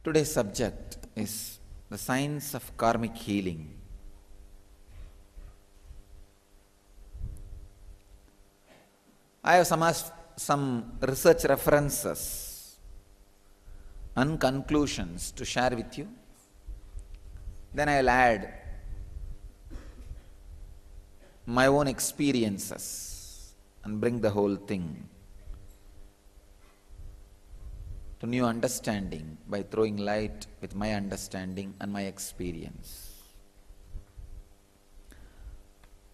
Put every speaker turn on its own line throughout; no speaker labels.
Today's subject is the science of karmic healing. I have some research references and conclusions to share with you. Then I will add my own experiences and bring the whole thing to new understanding by throwing light with my understanding and my experience.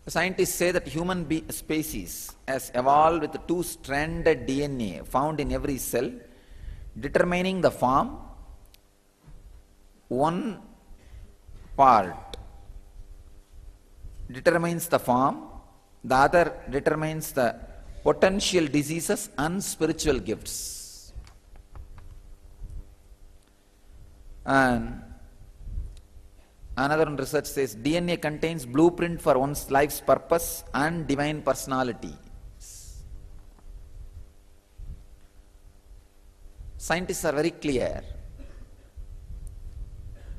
The scientists say that human species has evolved with two-stranded DNA found in every cell, determining the form. One part determines the form, the other determines the potential diseases and spiritual gifts. And another research says DNA contains blueprint for one's life's purpose and divine personality. Scientists are very clear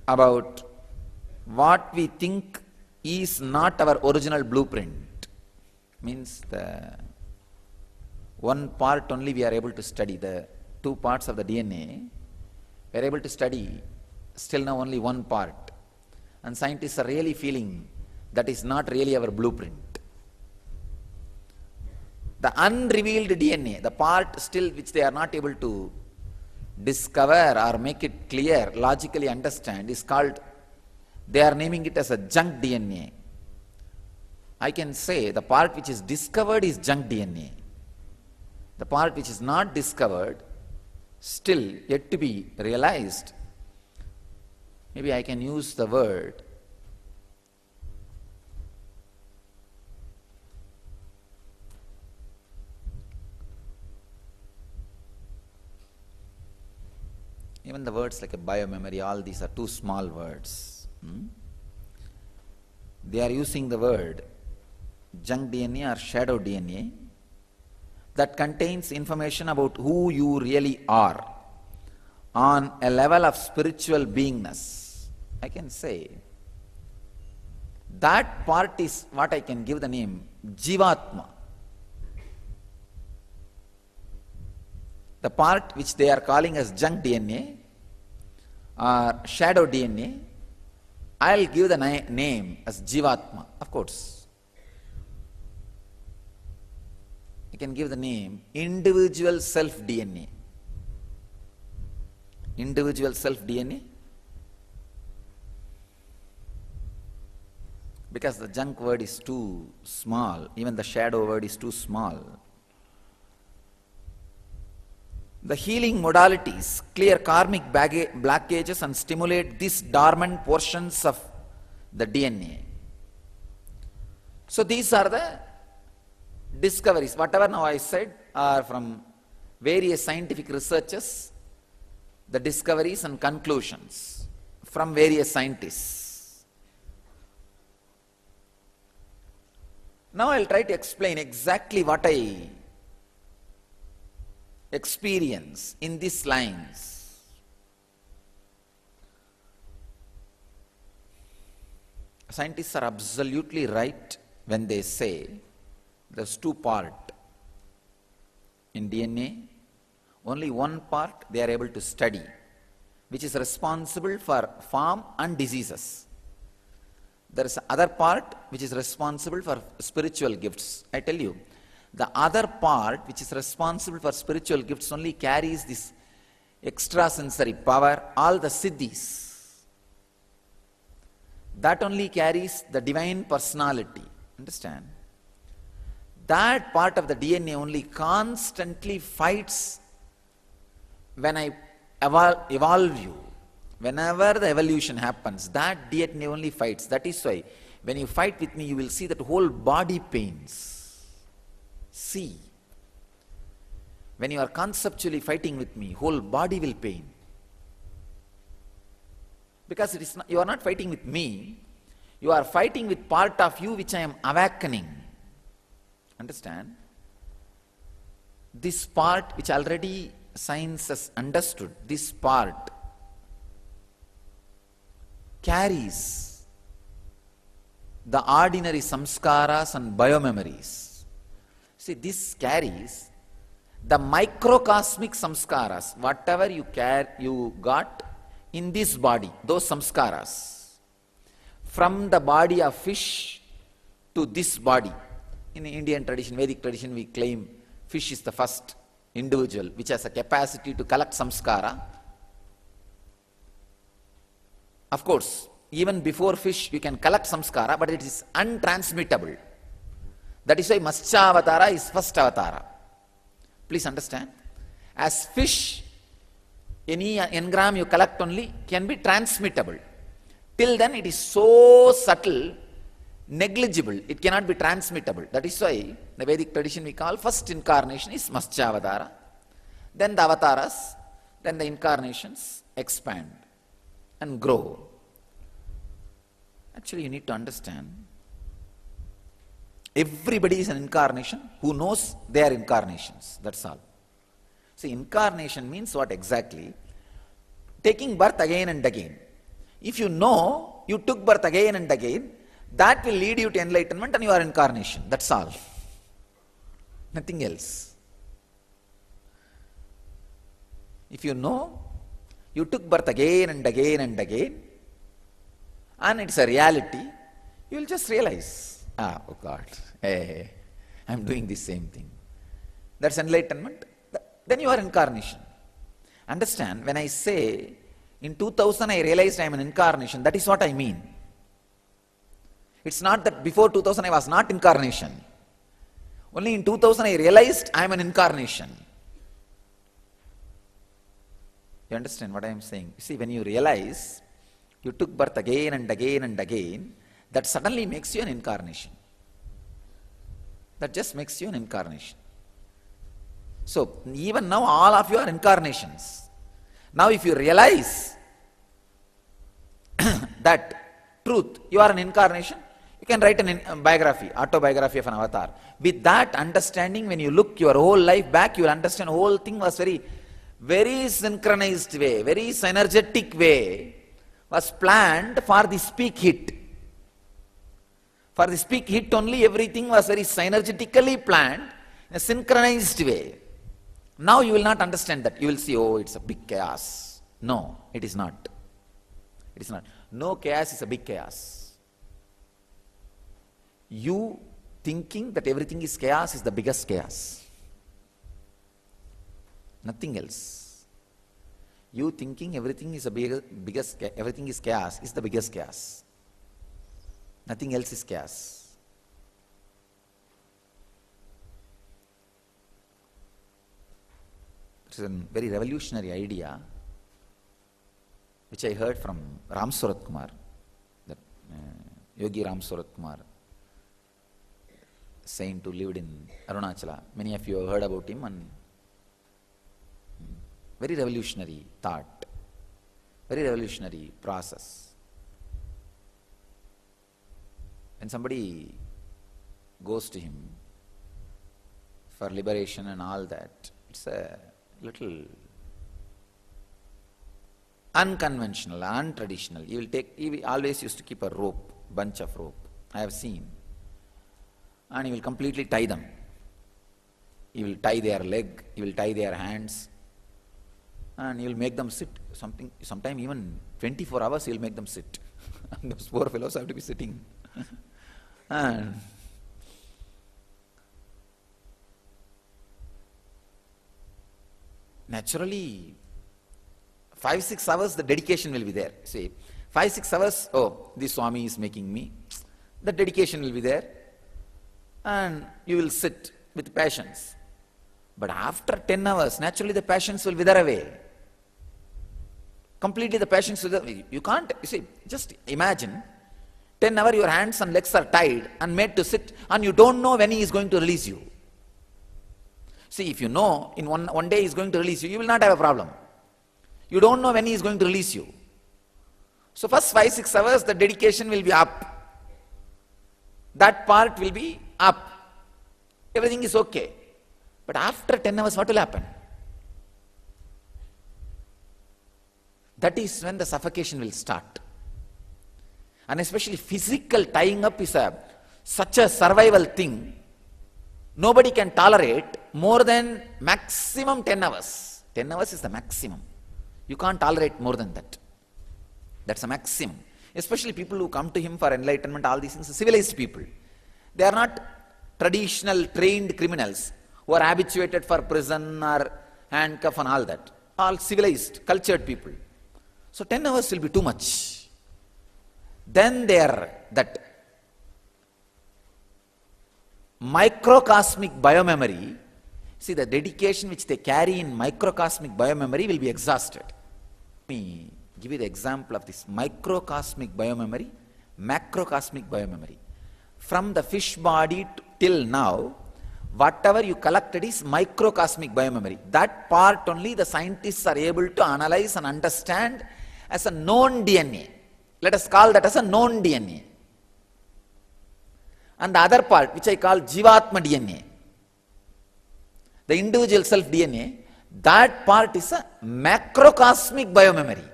about what we think is not our original blueprint. Means the one part only we are able to study, the two parts of the DNA, we are able to study still now only one part. And scientists are really feeling that is not really our blueprint. The unrevealed DNA, the part still which they are not able to discover or make it clear, logically understand, is called, they are naming it as a junk DNA. I can say the part which is discovered is junk DNA. The part which is not discovered, still yet to be realized, maybe I can use the word even the words like a biomemory, all these are too small words. They are using the word junk DNA or shadow DNA that contains information about who you really are on a level of spiritual beingness. I can say that part is what I can give the name Jivatma. The part which they are calling as junk DNA or shadow DNA, I'll give the name as Jivatma. Of course, I can give the name individual self DNA. Individual self DNA, because the junk word is too small, even the shadow word is too small. The healing modalities clear karmic blockages and stimulate these dormant portions of the DNA. So these are the discoveries. Whatever now I said are from various scientific researches, the discoveries and conclusions from various scientists. Now I'll try to explain exactly what I experience in these lines. Scientists are absolutely right when they say there's two parts in DNA. Only one part they are able to study, which is responsible for form and diseases. There is other part which is responsible for spiritual gifts. I tell you, the other part which is responsible for spiritual gifts only carries this extrasensory power, all the siddhis. That only carries the divine personality. Understand? That part of the DNA only constantly fights when I evolve you. Whenever the evolution happens, that DNA only fights. That is why when you fight with me, you will see that whole body pains. See, when you are conceptually fighting with me, whole body will pain. Because it is not, you are not fighting with me, you are fighting with part of you which I am awakening. Understand? This part which already science has understood, this part carries the ordinary samskaras and biomemories. See, this carries the microcosmic samskaras, whatever you got in this body, those samskaras, from the body of fish to this body. In Indian tradition, Vedic tradition, we claim fish is the first individual which has a capacity to collect samskara. Of course, even before fish you can collect samskara, but it is untransmittable. That is why Matsyavatara is first avatara. Please understand. As fish, any engram you collect only can be transmittable. Till then it is so subtle, negligible, it cannot be transmittable. That is why the Vedic tradition we call first incarnation is Matsyavatara. Then the avatars, then the incarnations expand and grow. Actually, you need to understand, everybody is an incarnation who knows they are incarnations. That's all. See, incarnation means what exactly? Taking birth again and again. If you know you took birth again and again, that will lead you to enlightenment and you are incarnation. That's all. Nothing else. If you know you took birth again and again and again, and it's a reality, you will just realize, oh God, hey, I'm doing the same thing. That's enlightenment. Then you are incarnation. Understand, when I say, in 2000 I realized I am an incarnation, that is what I mean. It's not that before 2000 I was not incarnation. Only in 2000 I realized I am an incarnation. You understand what I am saying? You see, when you realize you took birth again and again and again, that suddenly makes you an incarnation. That just makes you an incarnation. So, even now all of you are incarnations. Now if you realize that truth, you are an incarnation, you can write a biography, autobiography of an avatar. With that understanding, when you look your whole life back, you will understand the whole thing was very synchronized way, very synergetic way, was planned for the speak hit. For the speak hit only, everything was very synergetically planned in a synchronized way. Now you will not understand that. You will see, oh, it's a big chaos. No, it is not. It is not. No chaos is a big chaos. You thinking that everything is chaos is the biggest chaos. Nothing else. You thinking everything is everything is chaos is the biggest chaos. Nothing else is chaos. It's a very revolutionary idea which I heard from Ram Surat Kumar, that Yogi Ram Surat Kumar, saint who lived in Arunachala. Many of you have heard about him, and very revolutionary thought, very revolutionary process. When somebody goes to him for liberation and all that, it's a little unconventional, untraditional. He always used to keep a rope, bunch of rope. I have seen. And he will completely tie them. He will tie their leg, he will tie their hands, and he will make them sit. Sometime even 24 hours he will make them sit. And those poor fellows have to be sitting. And naturally, 5-6 hours the dedication will be there. See, 5-6 hours, oh, this Swami is making me. The dedication will be there. And you will sit with patience. But after 10 hours, naturally the patience will wither away. Completely the patience will wither. You can't, you see, just imagine, 10 hours your hands and legs are tied and made to sit, and you don't know when he is going to release you. See, if you know in one day he is going to release you, you will not have a problem. You don't know when he is going to release you. So first 5-6 hours the dedication will be up. That part will be up. Everything is okay. But after 10 hours what will happen? That is when the suffocation will start. And especially physical tying up is such a survival thing. Nobody can tolerate more than maximum 10 hours. 10 hours is the maximum. You can't tolerate more than that. That's a maximum. Especially people who come to him for enlightenment, all these things, civilized people. They are not traditional trained criminals who are habituated for prison or handcuff and all that. All civilized, cultured people. So 10 hours will be too much. Then that microcosmic biomemory, see the dedication which they carry in microcosmic biomemory will be exhausted. Let me give you the example of this microcosmic biomemory, macrocosmic biomemory. From the fish body till now, whatever you collected is microcosmic biomemory. That part only the scientists are able to analyze and understand as a known DNA. Let us call that as a known DNA. And the other part, which I call Jivatma DNA, the individual self DNA, that part is a macrocosmic biomemory.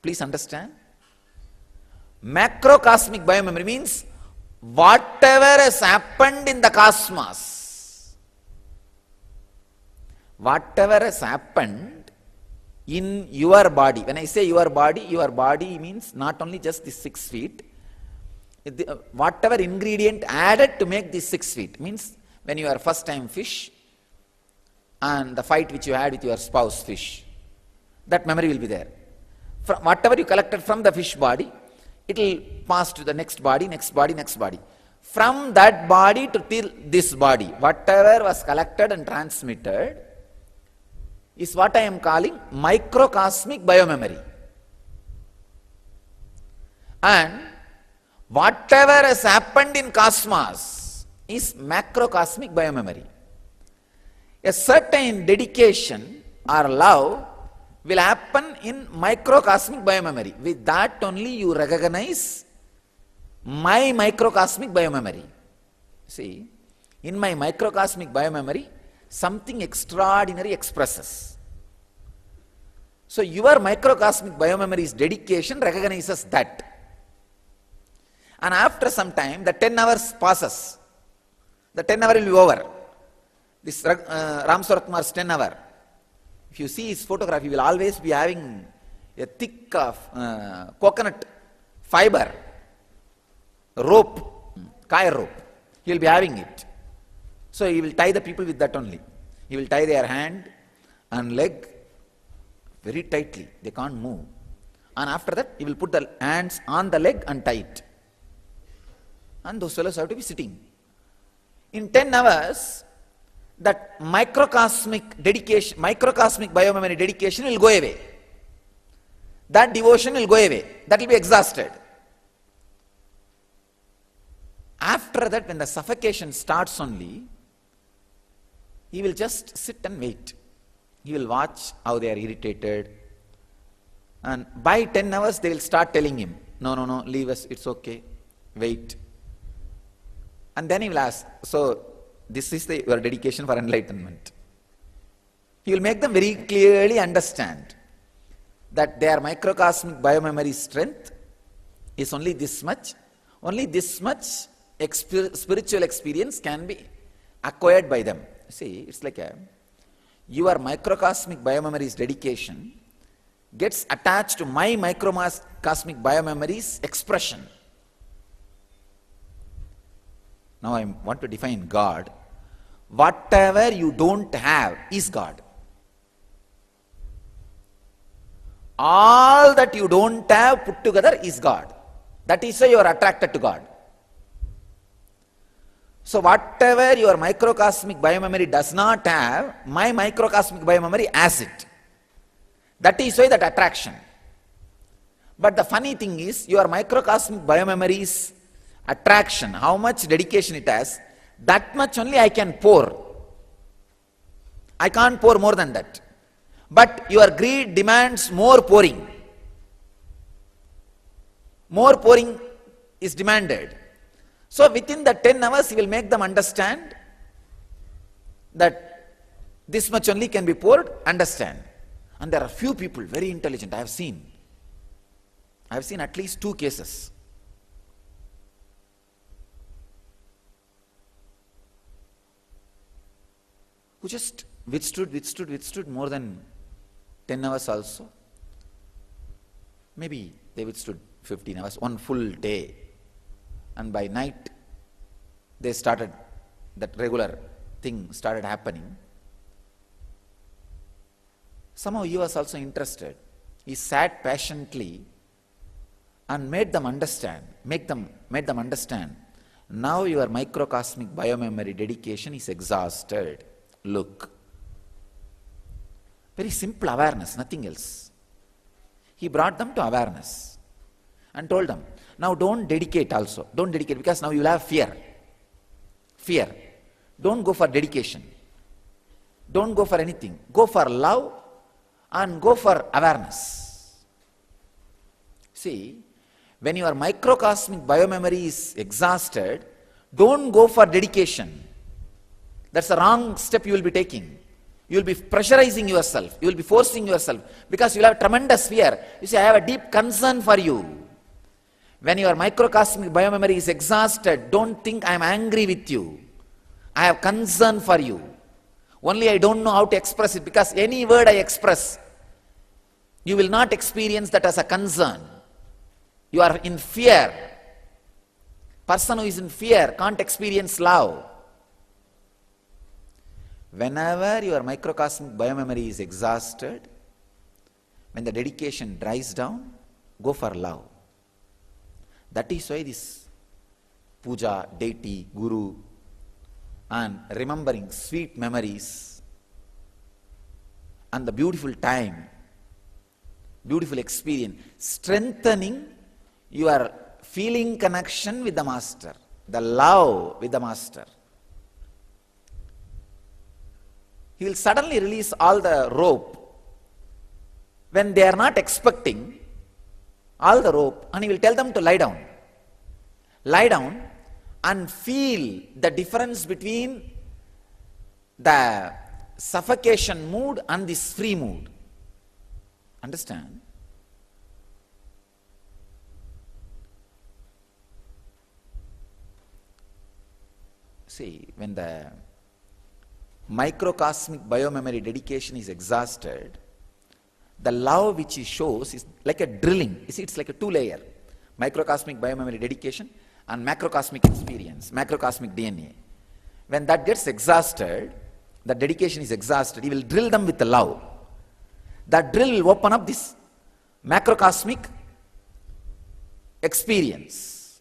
Please understand. Macrocosmic biomemory means whatever has happened in the cosmos, whatever has happened in your body. When I say your body means not only just the 6 feet, whatever ingredient added to make these 6 feet. Means when you are first time fish and the fight which you had with your spouse fish, that memory will be there. From whatever you collected from the fish body, it will pass to the next body, next body, next body. From that body to till this body, whatever was collected and transmitted is what I am calling microcosmic biomemory. And whatever has happened in cosmos is macrocosmic biomemory. A certain dedication or love will happen in microcosmic biomemory. With that only you recognize my microcosmic biomemory. See, in my microcosmic biomemory, something extraordinary expresses. So your microcosmic biomemory's dedication recognizes that. And after some time, the 10 hours passes. The 10 hour will be over. This Ram Sarat Kumar's 10 hour. If you see his photograph, he will always be having a thick coconut fiber rope, kaya rope. He will be having it. So he will tie the people with that only. He will tie their hand and leg very tightly. They can't move. And after that, he will put the hands on the leg and tie it. And those fellows have to be sitting. In 10 hours, that microcosmic dedication, microcosmic biomemory dedication will go away. That devotion will go away. That will be exhausted. After that, when the suffocation starts only, he will just sit and wait. He will watch how they are irritated. And by 10 hours, they will start telling him, no, leave us, it's okay, wait. And then he will ask, so this is your dedication for enlightenment. He will make them very clearly understand that their microcosmic biomemory strength is only this much. Only this much spiritual experience can be acquired by them. See, it's like your microcosmic biomemory's dedication gets attached to my microcosmic biomemory's expression. Now I want to define God. Whatever you don't have is God. All that you don't have put together is God. That is why you are attracted to God. So whatever your microcosmic biomemory does not have, my microcosmic biomemory has it. That is why that attraction. But the funny thing is, your microcosmic biomemory's attraction, how much dedication it has, that much only I can pour. I can't pour more than that. But your greed demands more pouring. More pouring is demanded. So within the 10 hours, he will make them understand that this much only can be poured, understand. And there are few people, very intelligent, I have seen at least 2 cases. who just withstood more than 10 hours also. Maybe they withstood 15 hours, one full day. And by night, they started, that regular thing started happening. Somehow he was also interested. He sat patiently and made them understand, made them understand. Now your microcosmic biomemory dedication is exhausted. Look. Very simple awareness, nothing else. He brought them to awareness and told them, now don't dedicate also. Don't dedicate because now you will have fear. Fear. Don't go for dedication. Don't go for anything. Go for love and go for awareness. See, when your microcosmic biomemory is exhausted, don't go for dedication. That's the wrong step you will be taking. You will be pressurizing yourself. You will be forcing yourself because you will have tremendous fear. You see, I have a deep concern for you. When your microcosmic biomemory is exhausted, don't think I am angry with you. I have concern for you. Only I don't know how to express it because any word I express, you will not experience that as a concern. You are in fear. Person who is in fear can't experience love. Whenever your microcosmic biomemory is exhausted, when the dedication dries down, go for love. That is why this puja, deity, guru, and remembering sweet memories and the beautiful time, beautiful experience, strengthening your feeling connection with the Master, the love with the Master. He will suddenly release all the rope when they are not expecting, all the rope, and he will tell them to lie down. Lie down and feel the difference between the suffocation mood and this free mood. Understand? See, when the microcosmic biomemory dedication is exhausted, the love which he shows is like a drilling. You see, it's like a two-layer. Microcosmic biomemory dedication and macrocosmic experience, macrocosmic DNA. When that gets exhausted, the dedication is exhausted, he will drill them with the love. That drill will open up this macrocosmic experience.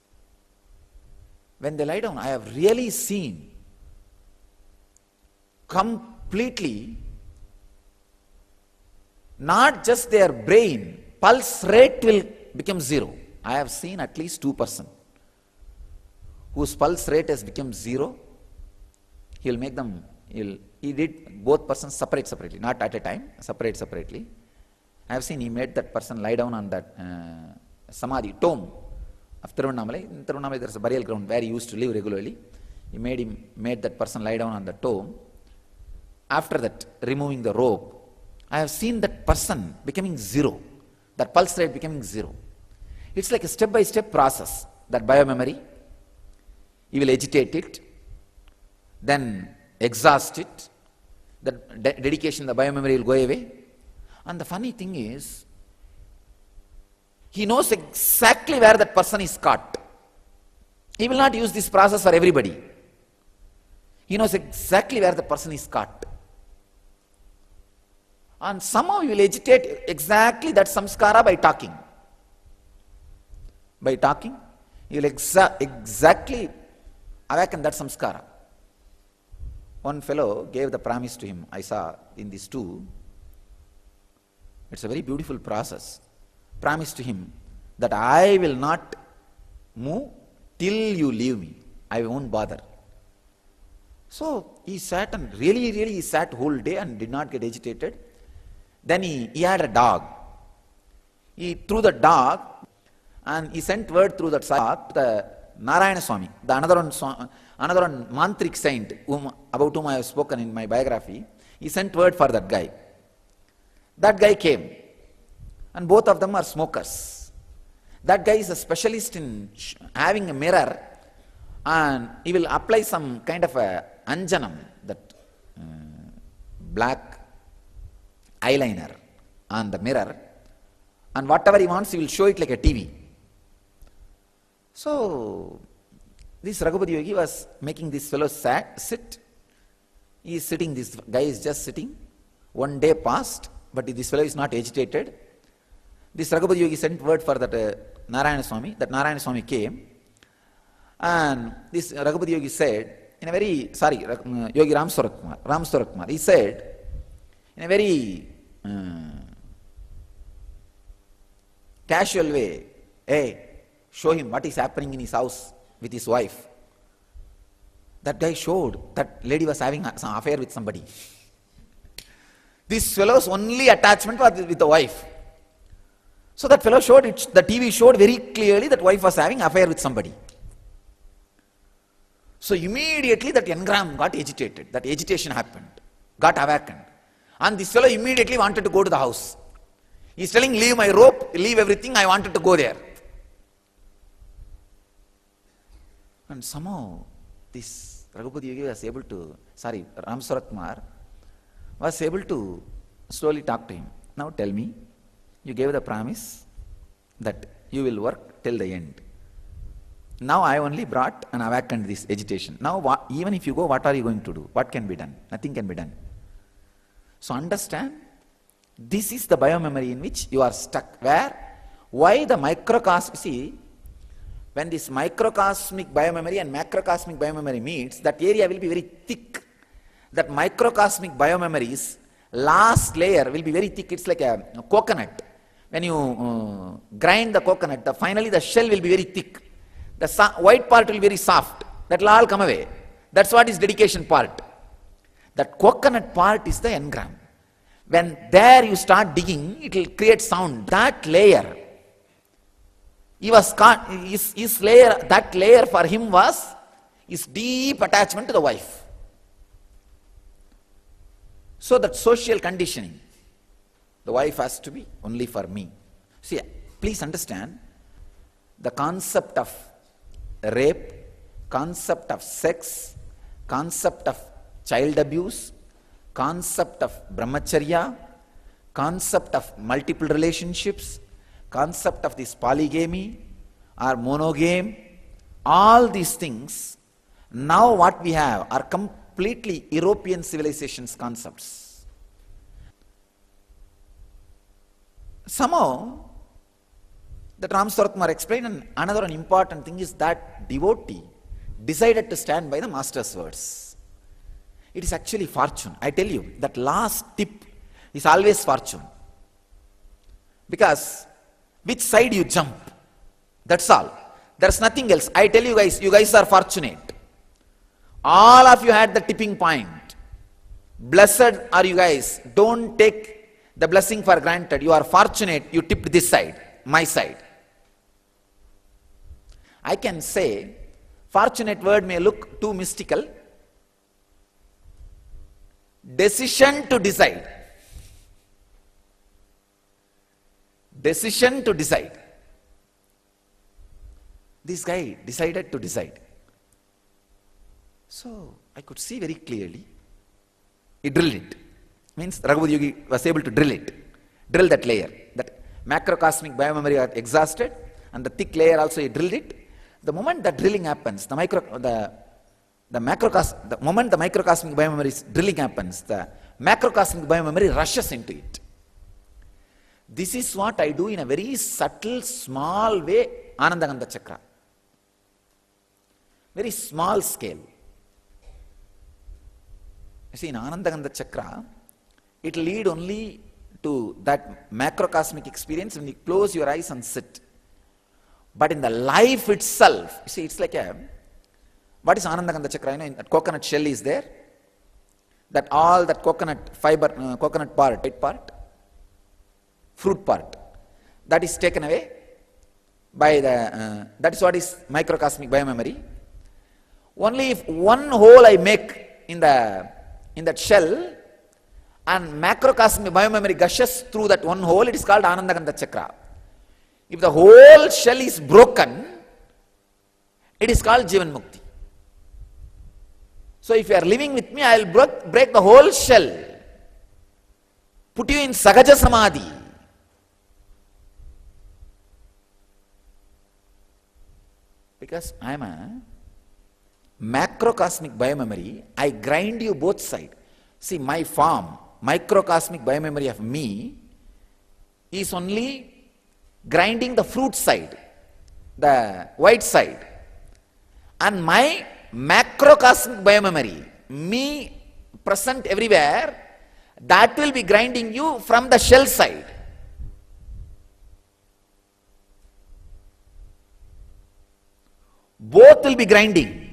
When they lie down, I have really seen completely, not just their brain, pulse rate will become zero. I have seen at least 2% whose pulse rate has become zero. He will make them, he did both persons separately, not at a time, separately. I have seen he made that person lie down on that samadhi, tomb of Tirunnamalai. In Tirunnamalai there is a burial ground where he used to live regularly. He made that person lie down on the tomb. After that, removing the rope, I have seen that person becoming zero, that pulse rate becoming zero. It's like a step-by-step process, that biomemory. He will agitate it, then exhaust it, the dedication, the biomemory will go away. And the funny thing is, he knows exactly where that person is caught. He will not use this process for everybody. He knows exactly where the person is caught. And somehow you will agitate exactly that samskara by talking. By talking, you will exactly awaken that samskara. One fellow gave the promise to him, I saw in these two. It's a very beautiful process. Promise to him that I will not move till you leave me. I won't bother. So he sat and really he sat whole day and did not get agitated. Then he had a dog. He threw the dog and he sent word through that dog to the Narayana Swami, the another one mantric saint about whom I have spoken in my biography. He sent word for that guy. That guy came, and both of them are smokers. That guy is a specialist in having a mirror, and he will apply some kind of a anjanam, that black eyeliner on the mirror, and whatever he wants, he will show it like a TV. So, this Raghupati Yogi was making this fellow sit. He is sitting, this guy is just sitting. One day passed, but this fellow is not agitated. This Raghupati Yogi sent word for that Narayana Swami. That Narayana Swami came. And this Raghupati Yogi said, in a very, Yogi Ram Swarup Kumar, he said, in a very casual way, hey, show him what is happening in his house with his wife. That guy showed that lady was having some affair with somebody. This fellow's only attachment was with the wife. So that fellow showed it, the TV showed very clearly that wife was having affair with somebody. So immediately that engram got agitated. That agitation happened, got awakened. And this fellow immediately wanted to go to the house. He's telling, leave my rope, leave everything, I wanted to go there. And somehow this Raghupati Yogi was able to, Ram Swarup Kumar was able to slowly talk to him. Now tell me, you gave the promise that you will work till the end. Now I only brought and awakened this agitation. Now even if you go, what are you going to do? What can be done? Nothing can be done. So understand, this is the biomemory in which you are stuck. Why the microcosm, see, when this microcosmic biomemory and macrocosmic biomemory meets, that area will be very thick. That microcosmic biomemory's last layer will be very thick. It's like a coconut. When you grind the coconut, finally the shell will be very thick. The white part will be very soft. That will all come away. That's what is dedication part. That coconut part is the engram. When there you start digging, it will create sound. That layer, his layer, that layer for him was his deep attachment to the wife. So that social conditioning, the wife has to be only for me. See, please understand, the concept of rape, concept of sex, concept of child abuse, concept of brahmacharya, concept of multiple relationships, concept of this polygamy or monogamy, all these things, now what we have are completely European civilization's concepts. Somehow, that Ram Swarup Kumar explained, and another important thing is that devotee decided to stand by the master's words. It is actually fortune. I tell you, that last tip is always fortune. Because which side you jump, that's all. There's nothing else. I tell you guys are fortunate. All of you had the tipping point. Blessed are you guys. Don't take the blessing for granted. You are fortunate, you tipped this side, my side. I can say, fortunate word may look too mystical. Decision to decide. Decision to decide. This guy decided to decide. So, I could see very clearly, he drilled it. Means Raghupati Yogi was able to drill it. Drill that layer. That macrocosmic biomemory got exhausted, and the thick layer also he drilled it. The moment that drilling happens, the moment the microcosmic biomemory drilling happens, the macrocosmic biomemory rushes into it. This is what I do in a very subtle, small way, Anandagandha Chakra. Very small scale. You see, in Anandagandha Chakra, it will lead only to that macrocosmic experience when you close your eyes and sit. But in the life itself, you see, it's like what is Anandagandha Chakra? You know, that coconut shell is there. That all that coconut fiber, coconut part, white part, fruit part, that is taken away by that is what is microcosmic biomemory. Only if one hole I make in that shell, and macrocosmic biomemory gushes through that one hole, it is called Anandagandha Chakra. If the whole shell is broken, it is called Jivan Mukti. So if you are living with me, I will break the whole shell. put you in Sahaja Samadhi. Because I am a macrocosmic biomemory, I grind you both sides. See, my form, microcosmic biomemory of me, is only grinding the fruit side, the white side. And my macrocosmic biomemory, me present everywhere, that will be grinding you from the shell side. Both will be grinding.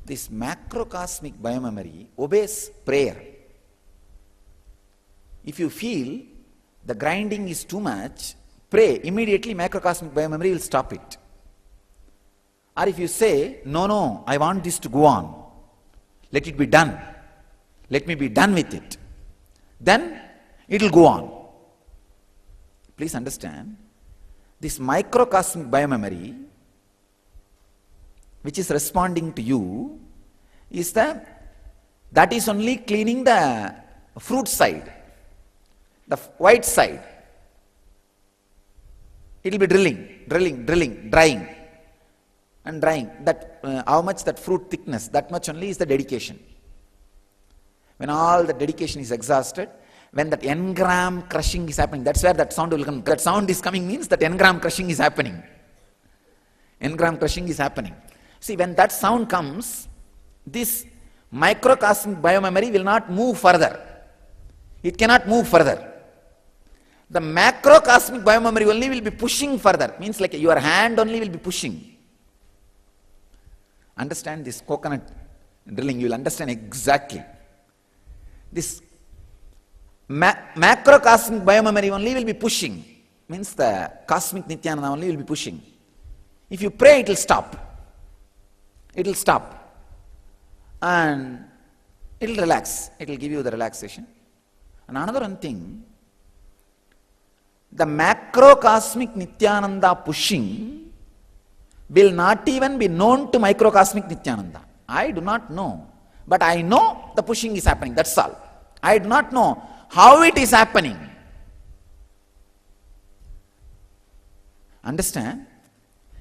This macrocosmic biomemory obeys prayer. If you feel the grinding is too much, pray. Immediately macrocosmic biomemory will stop it. Or if you say, no, I want this to go on. Let it be done. Let me be done with it. Then it will go on. Please understand, this microcosmic biomemory, which is responding to you, is that is only cleaning the fruit side, the white side. It will be drilling, drying, and drying. That how much that fruit thickness, that much only is the dedication. When all the dedication is exhausted, when that n-gram crushing is happening, that's where that sound will come. That sound is coming means that n-gram crushing is happening. N-gram crushing is happening. See, when that sound comes, this microcosmic biomemory will not move further. It cannot move further. The macrocosmic biomemory only will be pushing further. Means like your hand only will be pushing. Understand this coconut drilling, you will understand exactly. This macrocosmic biomemory only will be pushing. Means the cosmic Nityananda only will be pushing. If you pray, it will stop. It will stop and it will relax. It will give you the relaxation. And another one thing, the macrocosmic Nityananda pushing will not even be known to microcosmic Nityananda. I do not know, but I know the pushing is happening, that's all. I do not know how it is happening. Understand?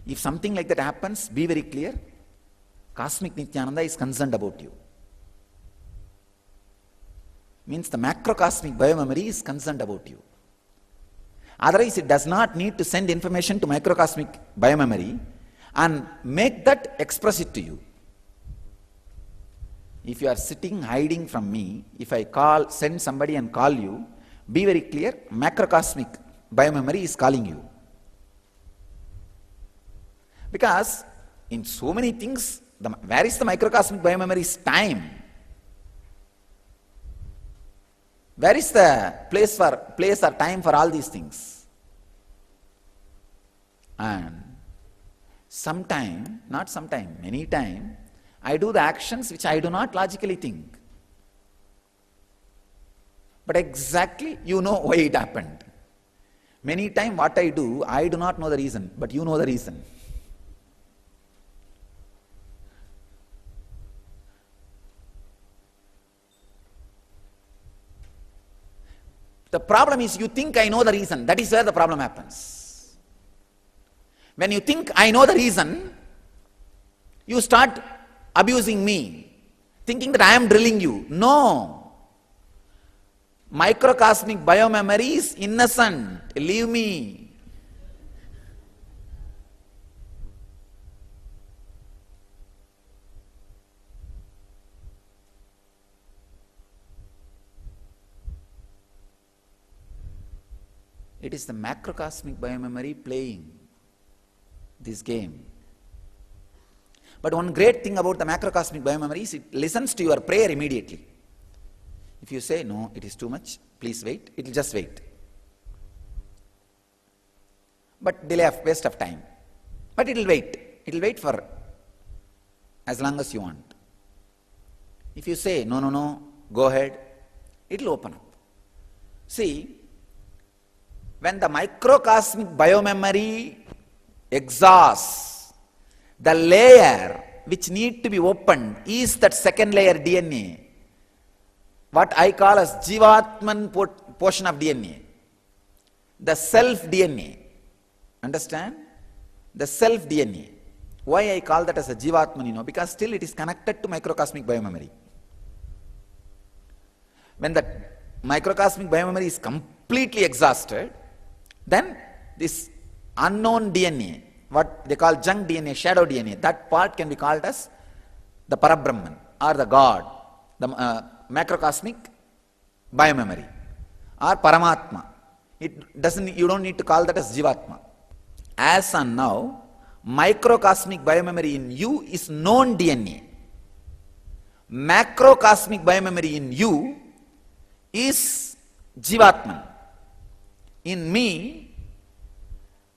If something like that happens, be very clear. Cosmic Nityananda is concerned about you. Means the macrocosmic biomemory is concerned about you. Otherwise, it does not need to send information to microcosmic biomemory and make that express it to you. If you are sitting hiding from me, if I send somebody and call you, be very clear, macrocosmic biomemory is calling you. Because in so many things, where is the microcosmic biomemory's time? Where is the place or time for all these things? And many times, I do the actions which I do not logically think. But exactly you know why it happened. Many times what I do not know the reason, but you know the reason. The problem is you think I know the reason. That is where the problem happens. When you think I know the reason, you start abusing me, thinking that I am drilling you. No. Microcosmic biomemory is innocent. Leave me. It is the macrocosmic biomemory playing this game. But one great thing about the macrocosmic biomemory is it listens to your prayer immediately. If you say, no, it is too much, please wait, it will just wait. But delay of waste of time. But it will wait. It will wait for as long as you want. If you say, no, no, no, go ahead, it will open up. See, when the microcosmic biomemory exhausts, the layer which need to be opened is that second layer DNA, what I call as Jivatman portion of DNA, the self DNA. Understand? The self DNA. Why I call that as a Jivatman, because still it is connected to microcosmic biomemory. When the microcosmic biomemory is completely exhausted, then this unknown DNA, what they call junk DNA, shadow DNA, that part can be called as the Parabrahman or the God, the macrocosmic biomemory or Paramatma. You don't need to call that as Jivatma. As on now, microcosmic biomemory in you is known DNA. Macrocosmic biomemory in you is Jivatman. In me,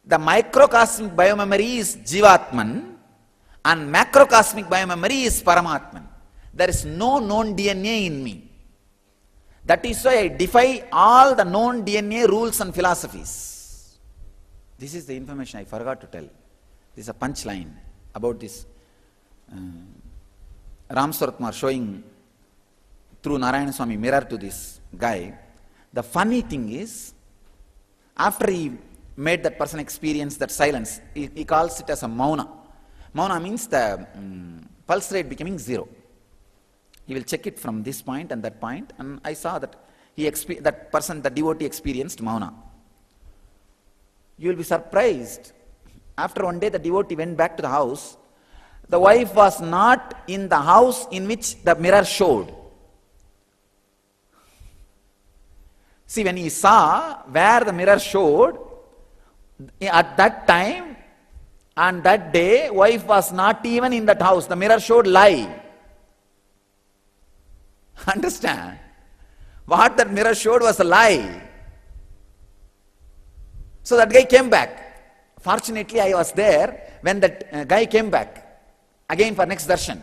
the microcosmic biomemory is Jivatman and macrocosmic biomemory is Paramatman. There is no known DNA in me. That is why I defy all the known DNA rules and philosophies. This is the information I forgot to tell. This is a punchline about this. Ram Sarat Kumar showing through Narayana Swami mirror to this guy. The funny thing is, after he made that person experience that silence, he calls it as a mauna. Mauna means the pulse rate becoming zero. He will check it from this point and that point, and I saw that that person, the devotee, experienced mauna. You will be surprised. After one day, the devotee went back to the house. The wife was not in the house in which the mirror showed. See, when he saw where the mirror showed, at that time and that day, wife was not even in that house. The mirror showed lie. Understand? What that mirror showed was a lie. So that guy came back. Fortunately, I was there when that guy came back again for next darshan.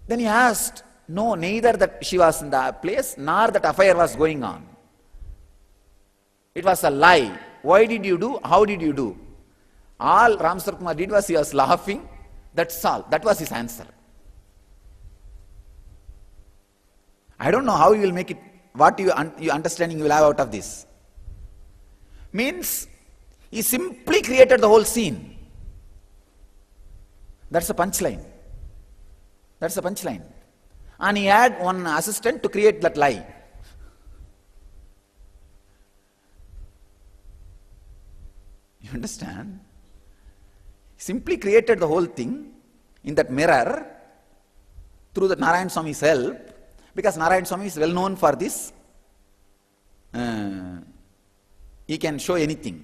Then he asked, no, neither that she was in the place nor that affair was going on. It was a lie. Why did you do? How did you do? All Ram Sarat Kumar did was he was laughing. That's all. That was his answer. I don't know how you will make it, what you understanding you will have out of this. Means, he simply created the whole scene. That's a punchline. That's a punchline. And he had one assistant to create that lie. You understand? He simply created the whole thing in that mirror through the Narayana Swami's help, because Narayana Swami is well known for this. He can show anything.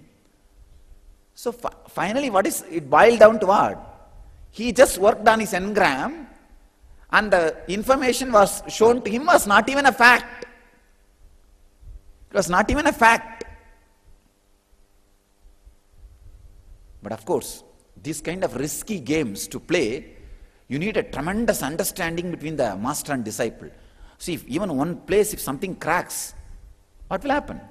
So finally, what is it boiled down to what? He just worked on his engram, and the information was shown to him was not even a fact. It was not even a fact. But of course, these kind of risky games to play, you need a tremendous understanding between the master and disciple. See, if even one place, if something cracks, what will happen?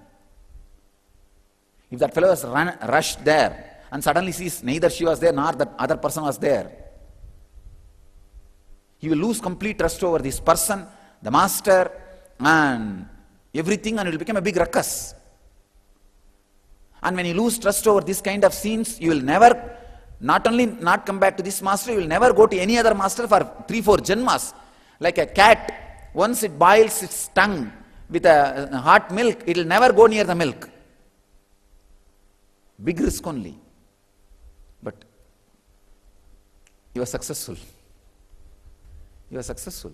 If that fellow has rushed there and suddenly sees neither she was there nor that other person was there, he will lose complete trust over this person, the master, and everything, and it will become a big ruckus. And when you lose trust over this kind of scenes, you will never, not only not come back to this master, you will never go to any other master for 3-4 janmas. Like a cat once it boils its tongue with a hot milk, it will never go near the milk. Big risk only. But you are successful. You are successful.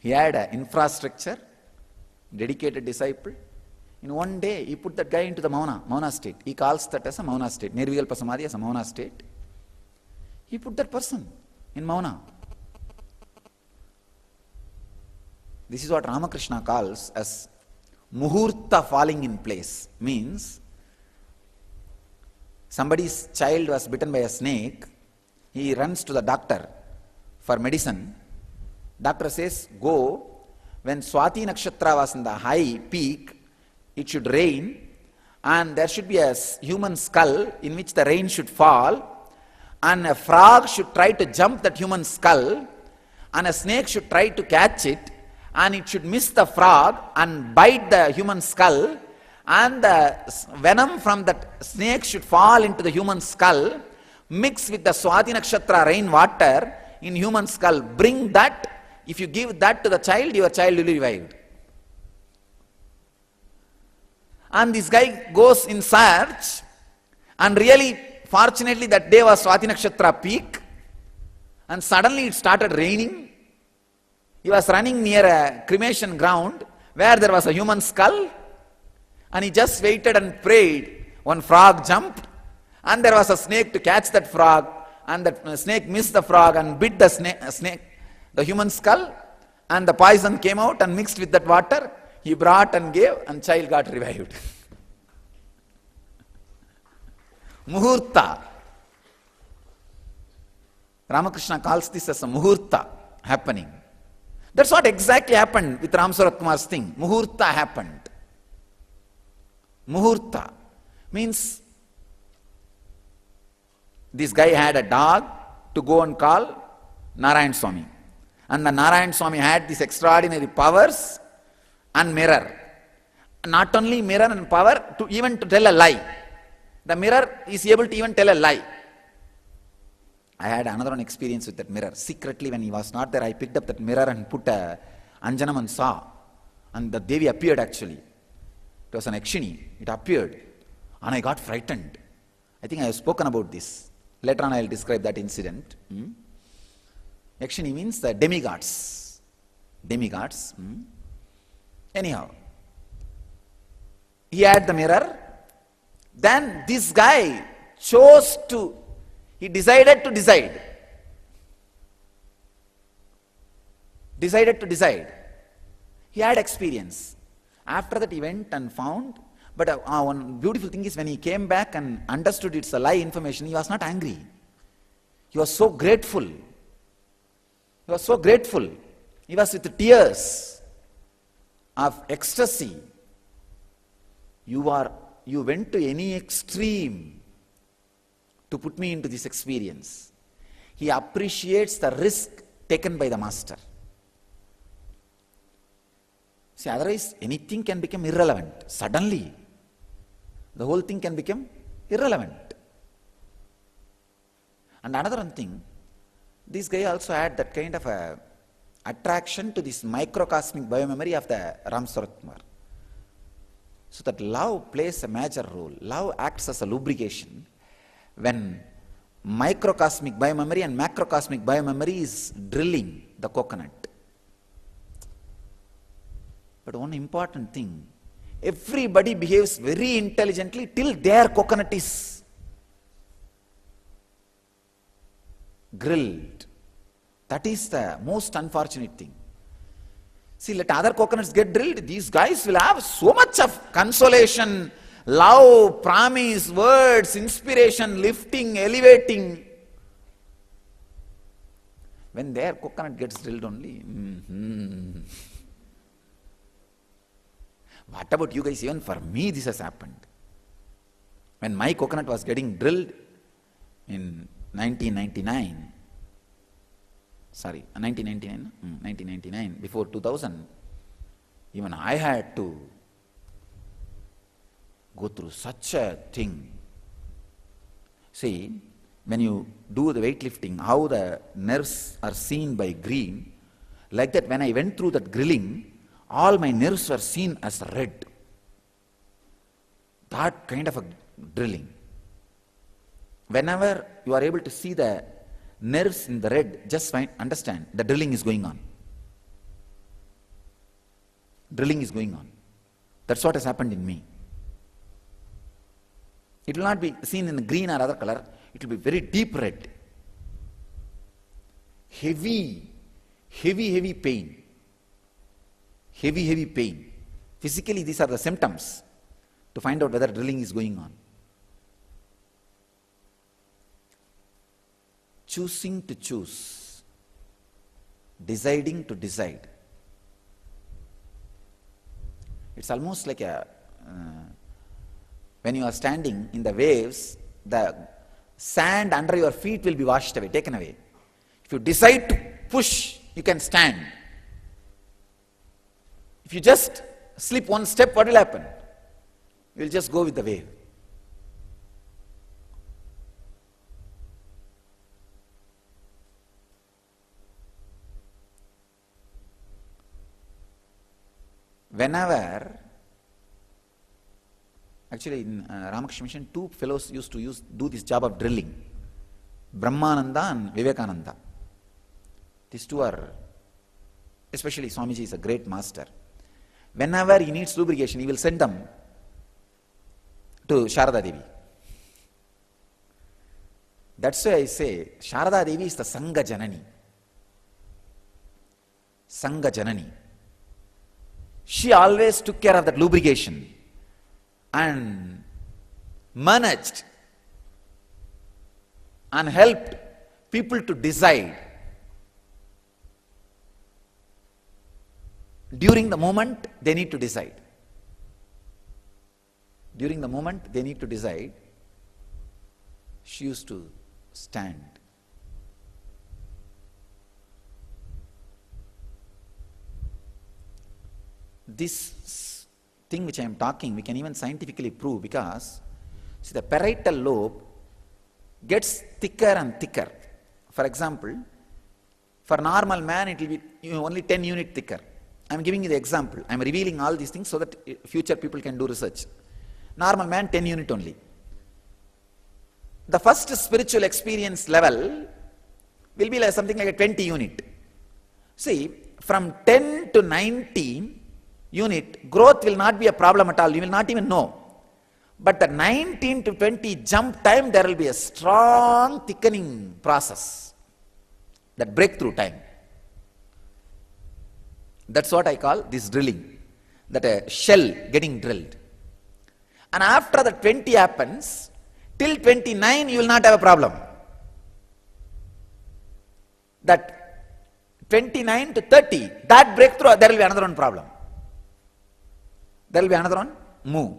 He had an infrastructure, dedicated disciple. In one day, he put that guy into the Mauna state. He calls that as a Mauna state. Nirvikalpa Samadhi as a Mauna state. He put that person in Mauna. This is what Ramakrishna calls as muhurta falling in place. Means, somebody's child was bitten by a snake. He runs to the doctor for medicine. Doctor says, go. When Swati Nakshatra was in the high peak, it should rain, and there should be a human skull in which the rain should fall, and a frog should try to jump that human skull, and a snake should try to catch it, and it should miss the frog and bite the human skull, and the venom from that snake should fall into the human skull, mix with the Swati Nakshatra rain water in human skull. Bring that. If you give that to the child, your child will be revived. And this guy goes in search, and really, fortunately, that day was Swati Nakshatra peak, and suddenly it started raining. He was running near a cremation ground where there was a human skull, and he just waited and prayed. One frog jumped, and there was a snake to catch that frog, and that snake missed the frog and bit the snake, the human skull, and the poison came out and mixed with that water. He brought and gave, and child got revived. Muhurta. Ramakrishna calls this as a muhurta happening. That's what exactly happened with Ram Sarat Kumar's thing. Muhurta happened. Muhurta means this guy had a dog to go and call Narayan Swami. And the Narayan Swami had these extraordinary powers and mirror. Not only mirror and power, even to tell a lie. The mirror is able to even tell a lie. I had another one experience with that mirror. Secretly, when he was not there, I picked up that mirror and put a Anjanam and saw. And the Devi appeared actually. It was an Yakshini. It appeared. And I got frightened. I think I have spoken about this. Later on I will describe that incident. Yakshini means the demigods. Demigods. Anyhow, he had the mirror. Then this guy he decided to decide. Decided to decide. He had experience. After that he went and found, but one beautiful thing is when he came back and understood it's a lie information, he was not angry. He was so grateful. He was so grateful. He was with tears of ecstasy. You went to any extreme to put me into this experience. He appreciates the risk taken by the master. See, otherwise anything can become irrelevant. Suddenly, the whole thing can become irrelevant. And another one thing, this guy also had that kind of a attraction to this microcosmic biomemory of the Ram Sarat Kumar. So that love plays a major role. Love acts as a lubrication. When microcosmic biomemory and macrocosmic biomemory is drilling the coconut. But one important thing, everybody behaves very intelligently till their coconut is grilled. That is the most unfortunate thing. See, let other coconuts get drilled. These guys will have so much of consolation, love, promise, words, inspiration, lifting, elevating. When their coconut gets drilled only, What about you guys? Even for me this has happened. When my coconut was getting drilled in 1999, before 2000, even I had to go through such a thing. See, when you do the weightlifting, how the nerves are seen by green, like that when I went through that grilling, all my nerves were seen as red. That kind of a drilling. Whenever you are able to see the nerves in the red, just understand the drilling is going on. Drilling is going on. That's what has happened in me. It will not be seen in the green or other color. It will be very deep red. Heavy pain. Heavy pain. Physically, these are the symptoms to find out whether drilling is going on. Choosing to choose. Deciding to decide. It's almost like when you are standing in the waves, the sand under your feet will be washed away, taken away. If you decide to push, you can stand. If you just slip one step, what will happen? You will just go with the wave. Whenever, actually in Ramakrishna Mission, two fellows used to do this job of drilling, Brahmananda and Vivekananda. These two are, especially Swamiji is a great master. Whenever he needs lubrication, he will send them to Sharada Devi. That's why I say, Sharada Devi is the Sangha Janani. Sangha Janani. She always took care of that lubrication and managed and helped people to decide. During the moment, they need to decide. During the moment, they need to decide. She used to stand. This thing which I am talking, we can even scientifically prove, because see, the parietal lobe gets thicker and thicker. For example, for normal man it will be only 10 units thicker. I am giving you the example. I am revealing all these things so that future people can do research. Normal man 10 units only. The first spiritual experience level will be like something like a 20 unit. See, from 10 to 19 unit, growth will not be a problem at all. You will not even know. But the 19 to 20 jump time, there will be a strong thickening process. That breakthrough time. That's what I call this drilling. That a shell getting drilled. And after the 20 happens, till 29 you will not have a problem. That 29 to 30, that breakthrough, there will be another one problem. There will be another one, move.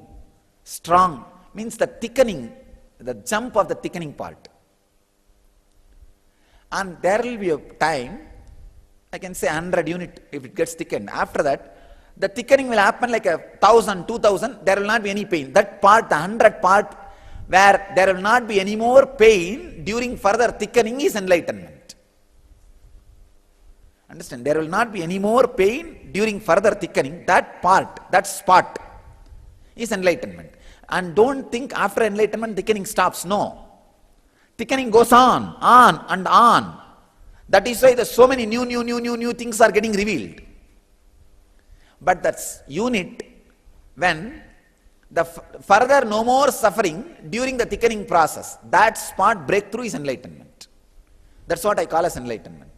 Strong means the thickening, the jump of the thickening part. And there will be a time, I can say 100 unit if it gets thickened. After that, the thickening will happen like 1,000, 2,000, there will not be any pain. That part, the 100 part, where there will not be any more pain during further thickening is enlightenment. Understand? There will not be any more pain during further thickening. That part, that spot is enlightenment. And don't think after enlightenment thickening stops. No. Thickening goes on and on. That is why so many new things are getting revealed. But that's unit when the further no more suffering during the thickening process. That spot breakthrough is enlightenment. That's what I call as enlightenment.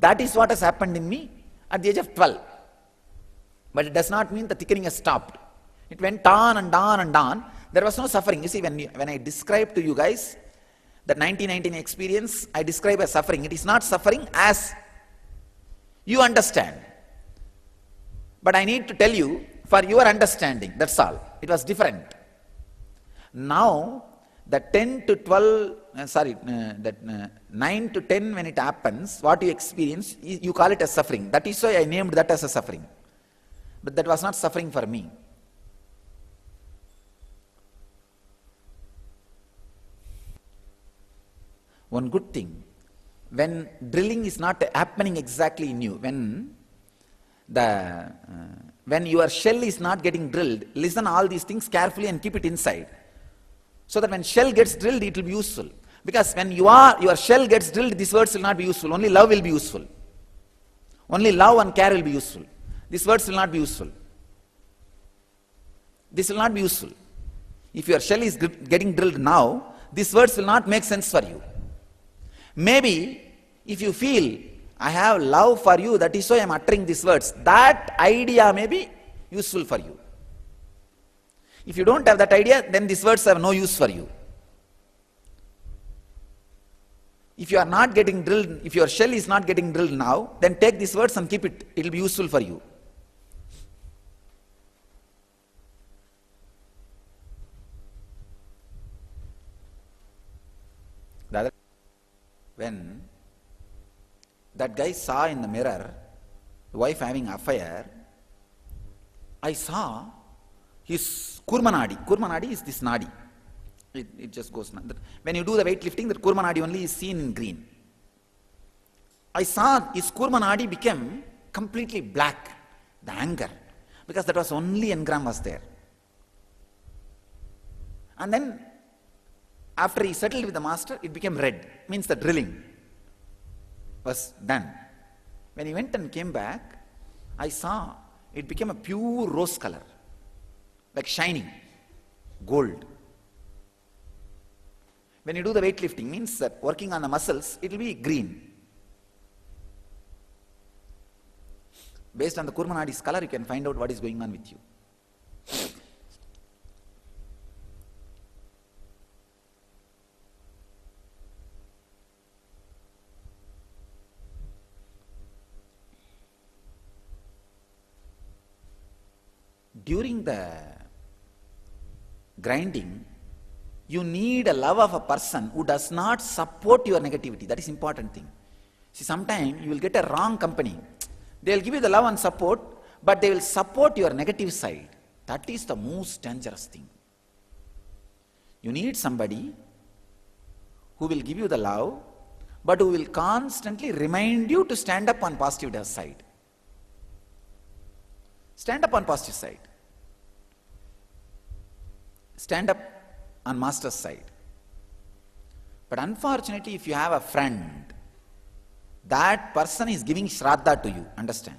That is what has happened in me at the age of 12. But it does not mean the thickening has stopped. It went on and on and on. There was no suffering. You see, when I describe to you guys that 1919 experience, I describe as suffering. It is not suffering as you understand. But I need to tell you for your understanding. That's all. It was different. Now, the 10 to 12, that 9 to 10 when it happens, what you experience, you call it as suffering. That is why I named that as a suffering. But that was not suffering for me. one good thing, when drilling is not happening exactly in you, when your shell is not getting drilled, listen all these things carefully and keep it inside, so that when shell gets drilled, it will be useful. Because when your shell gets drilled, these words will not be useful. Only love will be useful. Only love and care will be useful. These words will not be useful. This will not be useful. If your shell is getting drilled now, these words will not make sense for you. Maybe if you feel, I have love for you, that is why I am uttering these words, that idea may be useful for you. If you don't have that idea, then these words have no use for you. If you are not getting drilled, if your shell is not getting drilled now, then take these words and keep it. It will be useful for you. When that guy saw in the mirror the wife having affair, I saw his kurmanadi. Kurmanadi is this nadi. It just goes. When you do the weightlifting, that kurmanadi only is seen in green. I saw his kurmanadi became completely black, the anger, because that was only engram was there. And then after he settled with the master, it became red, means the drilling was done. When he went and came back, I saw it became a pure rose color, like shining, gold. When you do the weightlifting, means that working on the muscles, it will be green. Based on the kurmanadi's color, you can find out what is going on with you. During the grinding, you need a love of a person who does not support your negativity. That is important thing. See, sometimes you will get a wrong company. They will give you the love and support, but they will support your negative side. That is the most dangerous thing. You need somebody who will give you the love, but who will constantly remind you to stand up on positive side. Stand up on positive side. Stand up on master's side. But unfortunately, if you have a friend, that person is giving shraddha to you, understand?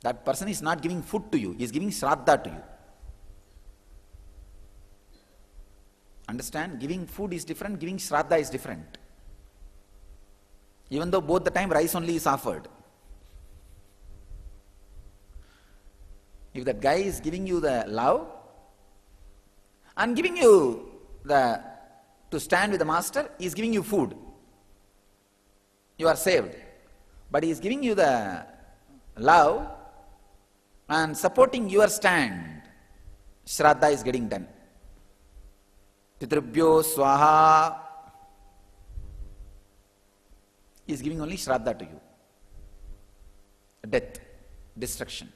That person is not giving food to you, he is giving shraddha to you. Understand? Giving food is different, giving shraddha is different. Even though both the time rice only is offered. If that guy is giving you the love and giving you to stand with the master, he is giving you food, you are saved. But he is giving you the love and supporting your stand, shraddha is getting done. Pitrubhyo swaha, he is giving only shraddha to you. Death, destruction.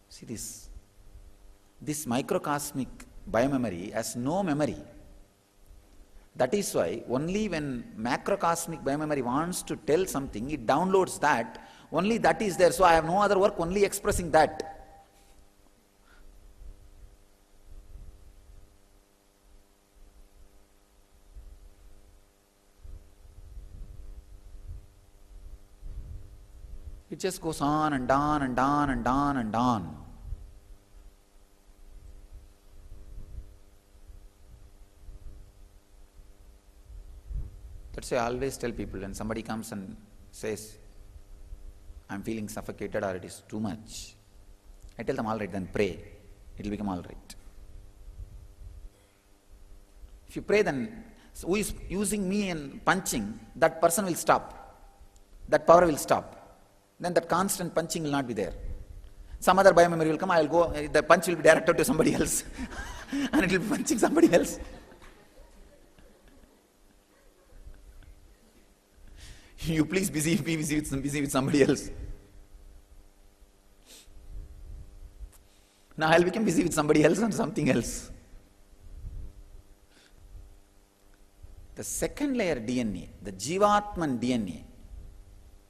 See this microcosmic biomemory has no memory. That is why only when macrocosmic biomemory wants to tell something, it downloads that, only that is there. So I have no other work, only expressing that. It just goes on and on and on and on and on. That's why I always tell people, when somebody comes and says, I'm feeling suffocated or it is too much, I tell them, all right, then pray. It will become all right. If you pray, then who is using me and punching, that person will stop. That power will stop. Then that constant punching will not be there. Some other biomemory will come, I will go, the punch will be directed to somebody else and it will be punching somebody else. You please be busy with somebody else. Now I'll become busy with somebody else and something else. The second layer DNA, the Jivatman DNA,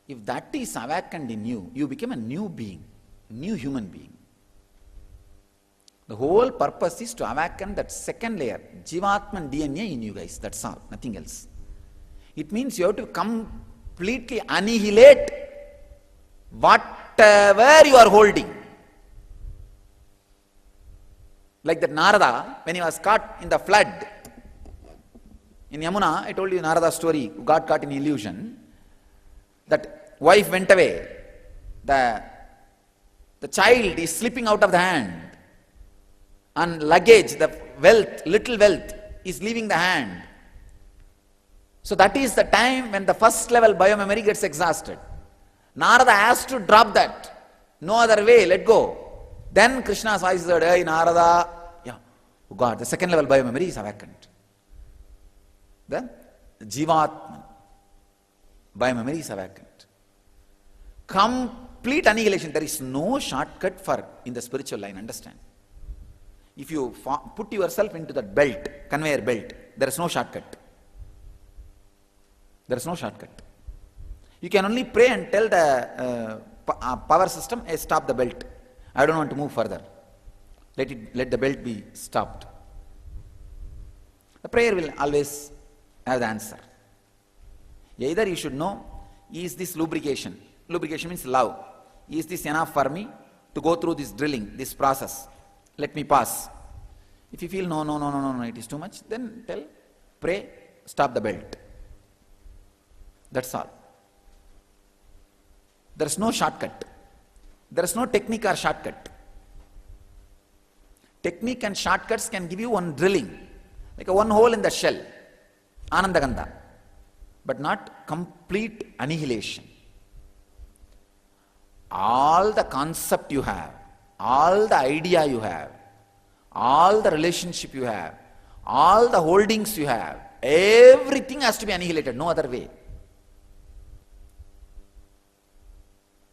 if that is awakened in you, you become a new being, new human being. The whole purpose is to awaken that second layer, Jivatman DNA in you guys, that's all, nothing else. It means you have to completely annihilate whatever you are holding. Like that Narada, when he was caught in the flood, in Yamuna, I told you Narada's story, who got caught in illusion. That wife went away. The child is slipping out of the hand. And luggage, the wealth, little wealth, is leaving the hand. So that is the time when the first level biomemory gets exhausted. Narada has to drop that. No other way, let go. Then Krishna's voice said, hey Narada, oh God, the second level biomemory is awakened. The Jivatman biomemory is awakened. Complete annihilation. There is no shortcut for in the spiritual line, understand. If you put yourself into that belt, conveyor belt, there is no shortcut. There is no shortcut. You can only pray and tell the power system, hey, stop the belt. I don't want to move further. Let the belt be stopped. The prayer will always have the answer. Either you should know, is this lubrication? Lubrication means love. Is this enough for me to go through this drilling, this process? Let me pass. If you feel no, it is too much, then pray, stop the belt. That's all. There is no shortcut. There is no technique or shortcut. Technique and shortcuts can give you one drilling, like a one hole in the shell, Anandagandha, but not complete annihilation. All the concept you have, all the idea you have, all the relationship you have, all the holdings you have, everything has to be annihilated, no other way.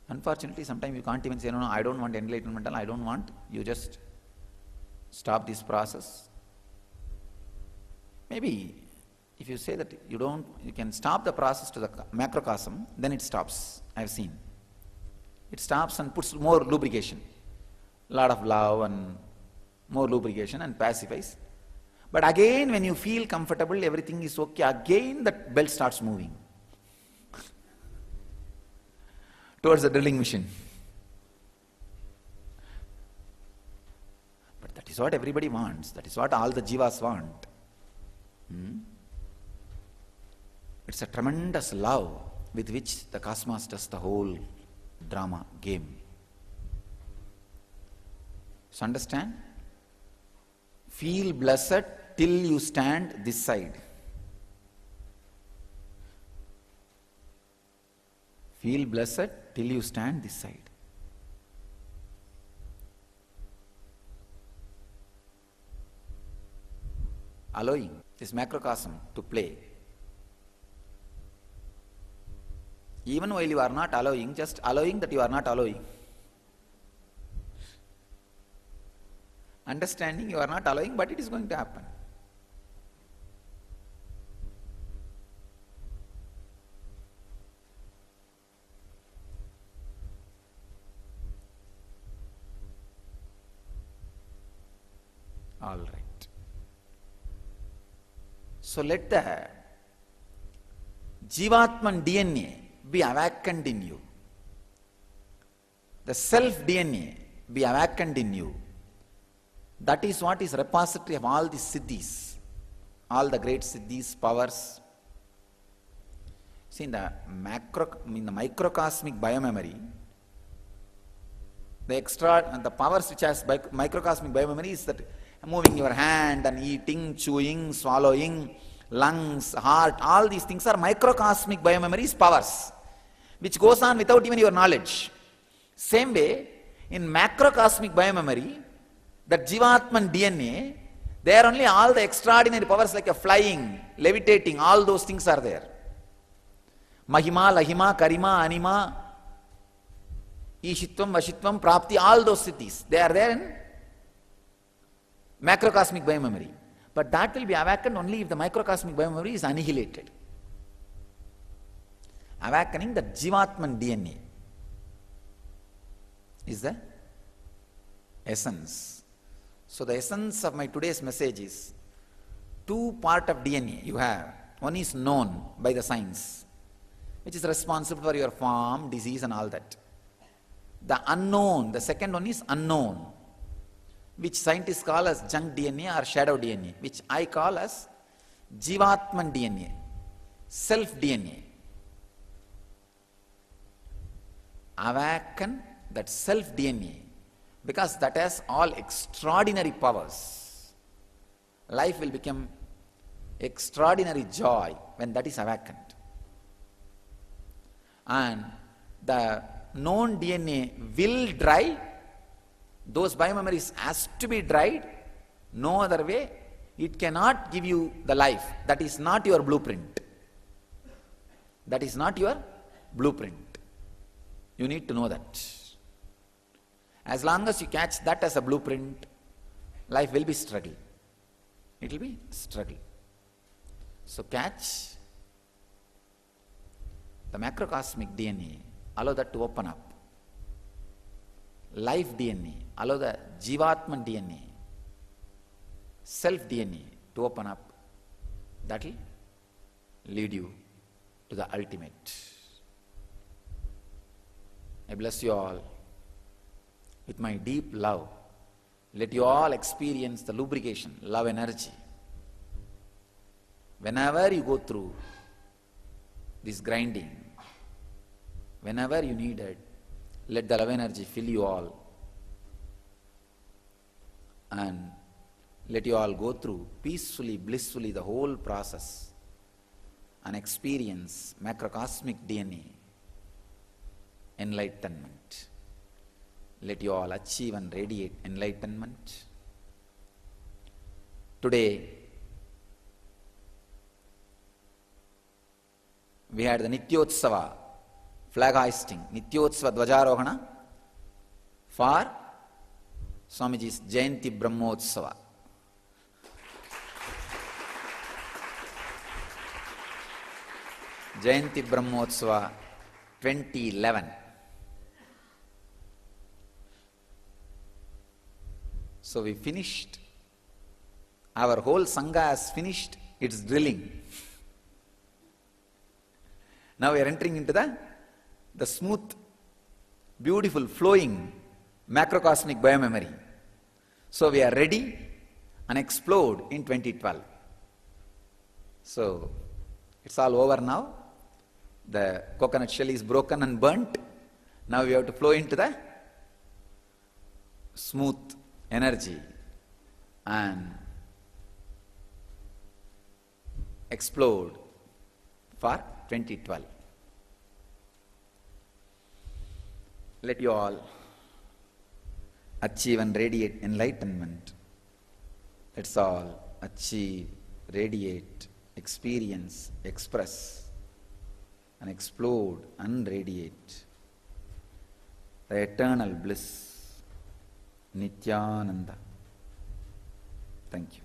Unfortunately, sometimes you can't even say, no, I don't want enlightenment, I don't want, you just stop this process. Maybe if you say that you can stop the process to the macrocosm, then it stops, I have seen. It stops and puts more lubrication, lot of love and more lubrication and pacifies. But again, when you feel comfortable, everything is okay, again that belt starts moving towards the drilling machine. But that is what everybody wants. That is what all the jivas want. It's a tremendous love with which the cosmos does the whole drama game. So understand? Feel blessed till you stand this side. Feel blessed till you stand this side. Allowing this macrocosm to play. Even while you are not allowing, just allowing that you are not allowing. Understanding you are not allowing, but it is going to happen. All right. So let the Jivatman DNA be awakened in you. The self DNA be awakened in you. That is what is repository of all the siddhis, all the great siddhis, powers. See, in the microcosmic biomemory, the powers which has microcosmic biomemory is that moving your hand and eating, chewing, swallowing, lungs, heart, all these things are microcosmic biomemories, powers, which goes on without even your knowledge. Same way, in macrocosmic biomemory, that Jivatman DNA, there only all the extraordinary powers like a flying, levitating, all those things are there. Mahima, Lahima, Karima, Anima, Ishitvam, Vashitvam, Prapti, all those siddhis, they are there in macrocosmic biomemory. But that will be awakened only if the microcosmic biomemory is annihilated. Awakening the Jivatman DNA is the essence. So the essence of my today's message is two parts of DNA you have. One is known by the science, which is responsible for your form, disease and all that. The unknown, the second one is unknown, which scientists call as junk DNA or shadow DNA, which I call as Jivatman DNA, self DNA. Awaken that self DNA, because that has all extraordinary powers. Life will become extraordinary joy when that is awakened. And the known DNA will dry. Those biomemories has to be dried. No other way. It cannot give you the life. That is not your blueprint. That is not your blueprint. You need to know that. As long as you catch that as a blueprint, life will be struggle. It will be struggle. So catch the macrocosmic DNA, allow that to open up. Life DNA, allow the Jivatman DNA, self DNA to open up. That will lead you to the ultimate. I bless you all with my deep love. Let you all experience the lubrication, love energy. Whenever you go through this grinding, whenever you need it, let the love energy fill you all. And let you all go through peacefully, blissfully the whole process and experience macrocosmic DNA enlightenment. Let you all achieve and radiate enlightenment. Today, we had the Nityotsava, flag hoisting, Nityotsava Dvajarohana for Swamiji's Jayanti Brahmotsava. Jayanti Brahmotsava 2011. So we finished, our whole Sangha has finished its drilling. Now we are entering into the smooth, beautiful, flowing macrocosmic biomemory. So we are ready and explode in 2012. So it's all over now. The coconut shell is broken and burnt. Now we have to flow into the smooth energy and explode for 2012. Let you all achieve and radiate enlightenment. Let's all achieve, radiate, experience, express, and explode and radiate the eternal bliss, Nityananda. Thank you.